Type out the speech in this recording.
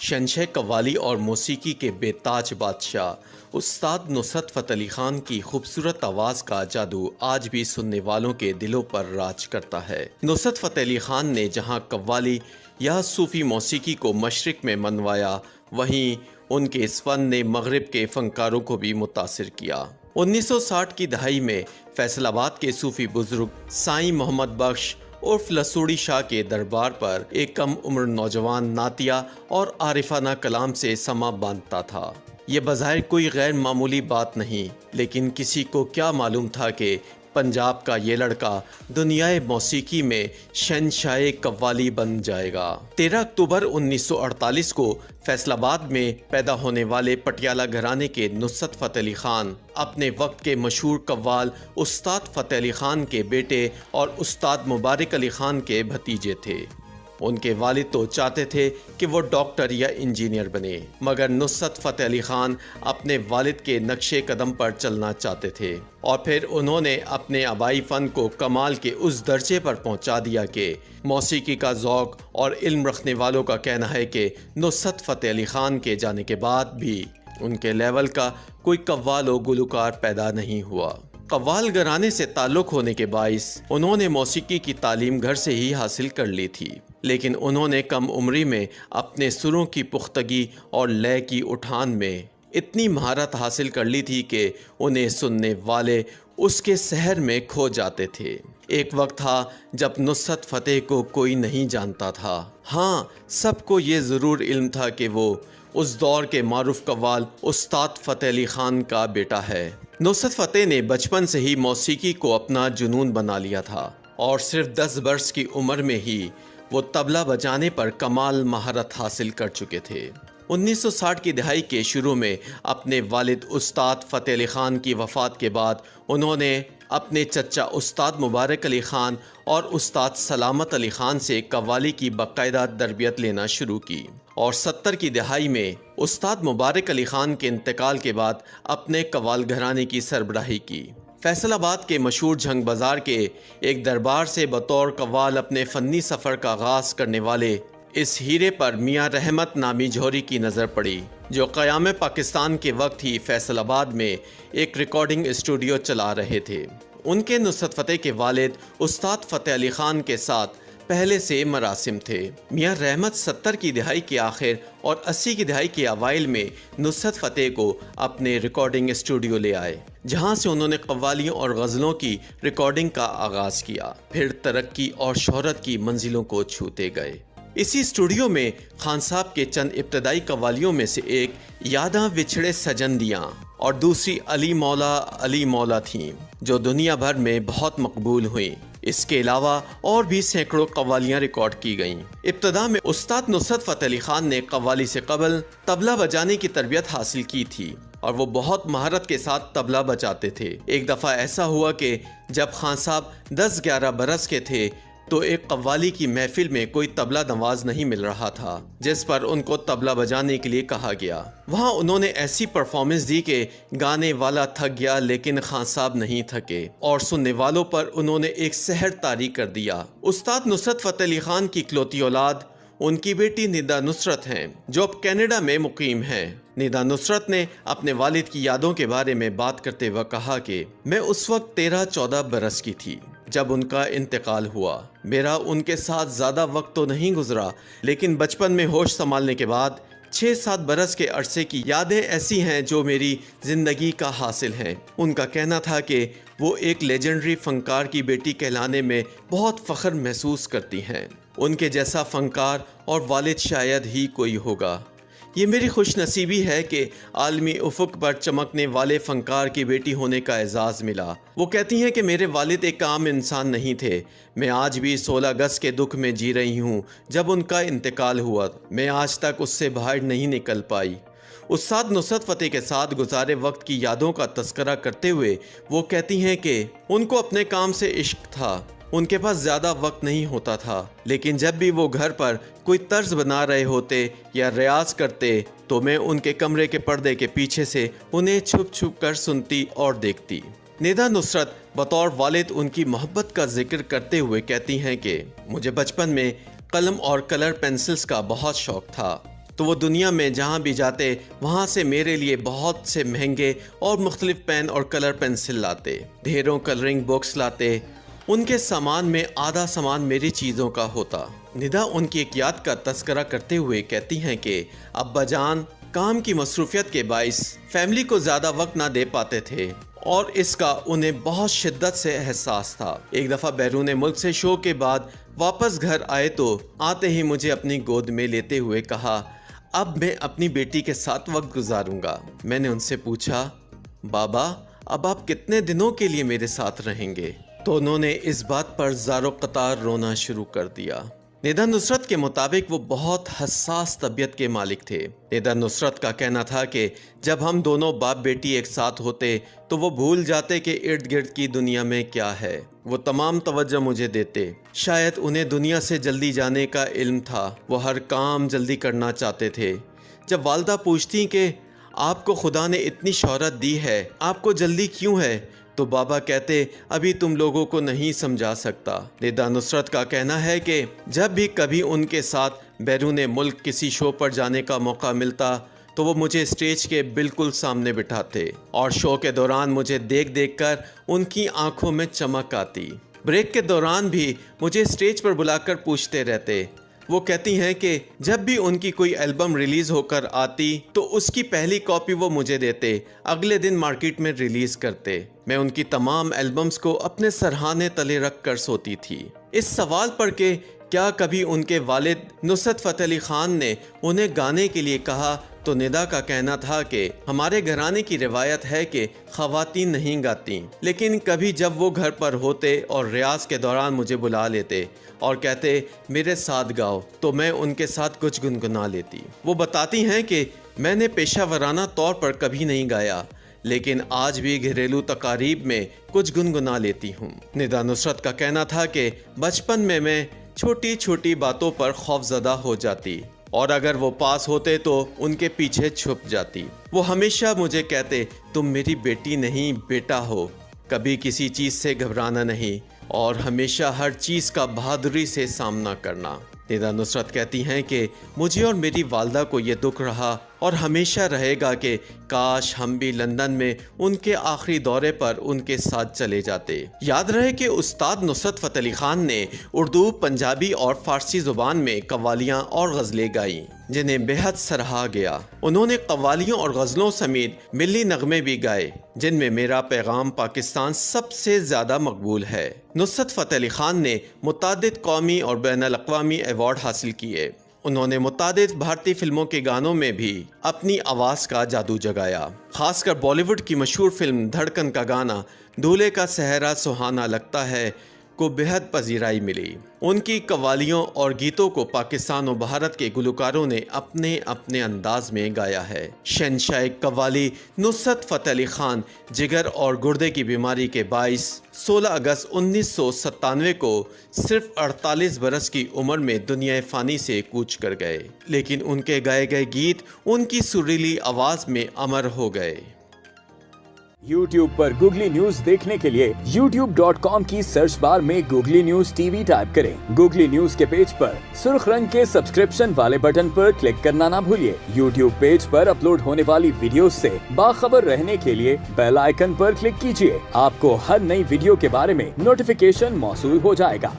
شہنشاہ قوالی اور موسیقی کے بے تاج بادشاہ استاد نصرت فتح علی خان کی خوبصورت آواز کا جادو آج بھی سننے والوں کے دلوں پر راج کرتا ہے۔ نصرت فتح علی خان نے جہاں قوالی یا صوفی موسیقی کو مشرق میں منوایا، وہیں ان کے اس فن نے مغرب کے فنکاروں کو بھی متاثر کیا۔ 1960 کی دہائی میں فیصل آباد کے صوفی بزرگ سائیں محمد بخش عرف لسوڑی شاہ کے دربار پر ایک کم عمر نوجوان نعتیہ اور عارفانہ کلام سے سما باندھتا تھا۔ یہ بظاہر کوئی غیر معمولی بات نہیں، لیکن کسی کو کیا معلوم تھا کہ پنجاب کا یہ لڑکا دنیائے موسیقی میں شہنشاہ قوالی بن جائے گا۔ 13 اکتوبر 1948 کو فیصل آباد میں پیدا ہونے والے پٹیالہ گھرانے کے نصرت فتح علی خان اپنے وقت کے مشہور قوال استاد فتح علی خان کے بیٹے اور استاد مبارک علی خان کے بھتیجے تھے۔ ان کے والد تو چاہتے تھے کہ وہ ڈاکٹر یا انجینئر بنے، مگر نصرت فتح علی خان اپنے والد کے نقش قدم پر چلنا چاہتے تھے، اور پھر انہوں نے اپنے آبائی فن کو کمال کے اس درجے پر پہنچا دیا کہ موسیقی کا ذوق اور علم رکھنے والوں کا کہنا ہے کہ نصرت فتح علی خان کے جانے کے بعد بھی ان کے لیول کا کوئی قوال و گلوکار پیدا نہیں ہوا۔ قوال گھرانے سے تعلق ہونے کے باعث انہوں نے موسیقی کی تعلیم گھر سے ہی حاصل کر لی تھی، لیکن انہوں نے کم عمری میں اپنے سروں کی پختگی اور لے کی اٹھان میں اتنی مہارت حاصل کر لی تھی کہ انہیں سننے والے اس کے سحر میں کھو جاتے تھے۔ ایک وقت تھا جب نصرت فتح کو کوئی نہیں جانتا تھا، ہاں سب کو یہ ضرور علم تھا کہ وہ اس دور کے معروف قوال استاد فتح علی خان کا بیٹا ہے۔ نصرت فتح نے بچپن سے ہی موسیقی کو اپنا جنون بنا لیا تھا، اور صرف 10 برس کی عمر میں ہی وہ طبلہ بجانے پر کمال مہارت حاصل کر چکے تھے۔ 1960 کی دہائی کے شروع میں اپنے والد استاد فتح علی خان کی وفات کے بعد انہوں نے اپنے چچا استاد مبارک علی خان اور استاد سلامت علی خان سے قوالی کی باقاعدہ تربیت لینا شروع کی، اور 70 کی دہائی میں استاد مبارک علی خان کے انتقال کے بعد اپنے قوال گھرانے کی سربراہی کی۔ فیصل آباد کے مشہور جھنگ بازار کے ایک دربار سے بطور قوال اپنے فنی سفر کا آغاز کرنے والے اس ہیرے پر میاں رحمت نامی جوہری کی نظر پڑی، جو قیام پاکستان کے وقت ہی فیصل آباد میں ایک ریکارڈنگ اسٹوڈیو چلا رہے تھے۔ ان کے نصرت فتح کے والد استاد فتح علی خان کے ساتھ پہلے سے مراسم تھے۔ میاں رحمت 70 کی دہائی کے آخر اور 80 کی دہائی کے اوائل میں نصرت فتح کو اپنے ریکارڈنگ اسٹوڈیو لے آئے، جہاں سے انہوں نے قوالیوں اور غزلوں کی ریکارڈنگ کا آغاز کیا، پھر ترقی اور شہرت کی منزلوں کو چھوتے گئے۔ اسی اسٹوڈیو میں خان صاحب کے چند ابتدائی قوالیوں میں سے ایک یاداں وچھڑے سجن دیاں اور دوسری علی مولا تھیں، جو دنیا بھر میں بہت مقبول ہوئیں۔ اس کے علاوہ اور بھی سینکڑوں قوالیاں ریکارڈ کی گئیں۔ ابتدا میں استاد نصرت فتح علی خان نے قوالی سے قبل طبلہ بجانے کی تربیت حاصل کی تھی، اور وہ بہت مہارت کے ساتھ طبلہ بجاتے تھے۔ ایک دفعہ ایسا ہوا کہ جب خان صاحب 10-11 برس کے تھے تو ایک قوالی کی محفل میں کوئی طبلہ نواز نہیں مل رہا تھا، جس پر ان کو طبلہ بجانے کے لیے کہا گیا۔ وہاں انہوں نے ایسی پرفارمنس دی کہ گانے والا تھک گیا، لیکن خان صاحب نہیں تھکے، اور سننے والوں پر انہوں نے ایک سحر طاری کر دیا۔ استاد نصرت فتح علی خان کی اکلوتی اولاد ان کی بیٹی ندا نصرت ہیں، جو اب کینیڈا میں مقیم ہیں۔ ندا نصرت نے اپنے والد کی یادوں کے بارے میں بات کرتے ہوئے کہا کہ میں اس وقت 13-14 برس کی تھی جب ان کا انتقال ہوا۔ میرا ان کے ساتھ زیادہ وقت تو نہیں گزرا، لیکن بچپن میں ہوش سنبھالنے کے بعد 6-7 برس کے عرصے کی یادیں ایسی ہیں جو میری زندگی کا حاصل ہیں۔ ان کا کہنا تھا کہ وہ ایک لیجنڈری فنکار کی بیٹی کہلانے میں بہت فخر محسوس کرتی ہیں۔ ان کے جیسا فنکار اور والد شاید ہی کوئی ہوگا۔ یہ میری خوش نصیبی ہے کہ عالمی افق پر چمکنے والے فنکار کی بیٹی ہونے کا اعزاز ملا۔ وہ کہتی ہیں کہ میرے والد ایک عام انسان نہیں تھے۔ میں آج بھی 16 اگست کے دکھ میں جی رہی ہوں جب ان کا انتقال ہوا۔ میں آج تک اس سے باہر نہیں نکل پائی۔ استاد نصرت فتح کے ساتھ گزارے وقت کی یادوں کا تذکرہ کرتے ہوئے وہ کہتی ہیں کہ ان کو اپنے کام سے عشق تھا، ان کے پاس زیادہ وقت نہیں ہوتا تھا، لیکن جب بھی وہ گھر پر کوئی طرز بنا رہے ہوتے یا ریاض کرتے تو میں ان کے کمرے کے پردے کے پیچھے سے انہیں چھپ چھپ کر سنتی اور دیکھتی۔ ندا نصرت بطور والد ان کی محبت کا ذکر کرتے ہوئے کہتی ہیں کہ مجھے بچپن میں قلم اور کلر پینسلز کا بہت شوق تھا۔ تو وہ دنیا میں جہاں بھی جاتے وہاں سے میرے لیے بہت سے مہنگے اور مختلف پین اور کلر پینسل لاتے، ڈھیروں کلرنگ بکس لاتے۔ ان کے سامان میں آدھا سامان میری چیزوں کا ہوتا۔ ندا ان کی ایک یاد کا تذکرہ کرتے ہوئے کہتی ہیں کہ ابا جان کام کی مصروفیت کے باعث فیملی کو زیادہ وقت نہ دے پاتے تھے اور اس کا انہیں بہت شدت سے احساس تھا۔ ایک دفعہ بیرون ملک سے شو کے بعد واپس گھر آئے تو آتے ہی مجھے اپنی گود میں لیتے ہوئے کہا، اب میں اپنی بیٹی کے ساتھ وقت گزاروں گا۔ میں نے ان سے پوچھا، بابا اب آپ کتنے دنوں کے لیے میرے ساتھ رہیں گے؟ تو انہوں نے اس بات پر زار و قطار رونا شروع کر دیا۔ ندا نصرت کے مطابق وہ بہت حساس طبیعت کے مالک تھے۔ ندا نصرت کا کہنا تھا کہ جب ہم دونوں باپ بیٹی ایک ساتھ ہوتے تو وہ بھول جاتے کہ ارد گرد کی دنیا میں کیا ہے۔ وہ تمام توجہ مجھے دیتے۔ شاید انہیں دنیا سے جلدی جانے کا علم تھا، وہ ہر کام جلدی کرنا چاہتے تھے۔ جب والدہ پوچھتی کہ آپ کو خدا نے اتنی شہرت دی ہے، آپ کو جلدی کیوں ہے، تو بابا کہتے، ابھی تم لوگوں کو نہیں سمجھا سکتا۔ ندا نصرت کا کہنا ہے کہ جب بھی کبھی ان کے ساتھ بیرون ملک کسی شو پر جانے کا موقع ملتا تو وہ مجھے اسٹیج کے بالکل سامنے بٹھاتے اور شو کے دوران مجھے دیکھ دیکھ کر ان کی آنکھوں میں چمک آتی۔ بریک کے دوران بھی مجھے اسٹیج پر بلا کر پوچھتے رہتے۔ وہ کہتی ہیں کہ جب بھی ان کی کوئی البم ریلیز ہو کر آتی تو اس کی پہلی کاپی وہ مجھے دیتے، اگلے دن مارکیٹ میں ریلیز کرتے۔ میں ان کی تمام البمز کو اپنے سرہانے تلے رکھ کر سوتی تھی۔ اس سوال پر کہ کیا کبھی ان کے والد نصرت فتح علی خان نے انہیں گانے کے لیے کہا، تو ندا کا کہنا تھا کہ ہمارے گھرانے کی روایت ہے کہ خواتین نہیں گاتیں، لیکن کبھی جب وہ گھر پر ہوتے اور ریاض کے دوران مجھے بلا لیتے اور کہتے میرے ساتھ گاؤ تو میں ان کے ساتھ کچھ گنگنا لیتی۔ وہ بتاتی ہیں کہ میں نے پیشہ ورانہ طور پر کبھی نہیں گایا، لیکن آج بھی گھریلو تقاریب میں کچھ گنگنا لیتی ہوں۔ ندا نصرت کا کہنا تھا کہ بچپن میں چھوٹی چھوٹی باتوں پر خوف زدہ ہو جاتی اور اگر وہ پاس ہوتے تو ان کے پیچھے چھپ جاتی۔ وہ ہمیشہ مجھے کہتے تم میری بیٹی نہیں بیٹا ہو، کبھی کسی چیز سے گھبرانا نہیں اور ہمیشہ ہر چیز کا بہادری سے سامنا کرنا۔ ندا نصرت کہتی ہیں کہ مجھے اور میری والدہ کو یہ دکھ رہا اور ہمیشہ رہے گا کہ کاش ہم بھی لندن میں ان کے آخری دورے پر ان کے ساتھ چلے جاتے۔ یاد رہے کہ استاد نصرت فتح علی خان نے اردو، پنجابی اور فارسی زبان میں قوالیاں اور غزلیں گائیں جنہیں بے حد سراہا گیا۔ انہوں نے قوالیوں اور غزلوں سمیت ملی نغمے بھی گائے جن میں میرا پیغام پاکستان سب سے زیادہ مقبول ہے۔ نصرت فتح علی خان نے متعدد قومی اور بین الاقوامی ایوارڈ حاصل کیے۔ انہوں نے متعدد بھارتی فلموں کے گانوں میں بھی اپنی آواز کا جادو جگایا۔ خاص کر بالی ووڈ کی مشہور فلم دھڑکن کا گانا دولہے کا صحرا سہانا لگتا ہے کو بے حد پذیرائی ملی۔ ان کی قوالیوں اور گیتوں کو پاکستان و بھارت کے گلوکاروں نے اپنے اپنے انداز میں گایا ہے۔ شہنشاہ قوالی نصرت فتح علی خان جگر اور گردے کی بیماری کے باعث 16 اگست 1997 کو صرف 48 برس کی عمر میں دنیا فانی سے کوچ کر گئے، لیکن ان کے گائے گئے گیت ان کی سریلی آواز میں امر ہو گئے۔ YouTube پر گوگلی نیوز دیکھنے کے لیے youtube.com کی سرچ بار میں googly news T V type کریں۔ گوگلی نیوز کے پیج پر سرخ رنگ کے سبسکرپشن والے بٹن پر کلک کرنا نہ بھولیے۔ YouTube پیج پر اپلوڈ ہونے والی ویڈیوز سے باخبر رہنے کے لیے بیل آئیکن پر کلک کیجیے۔ آپ کو ہر نئی ویڈیو کے بارے میں نوٹیفیکیشن موصول ہو جائے گا۔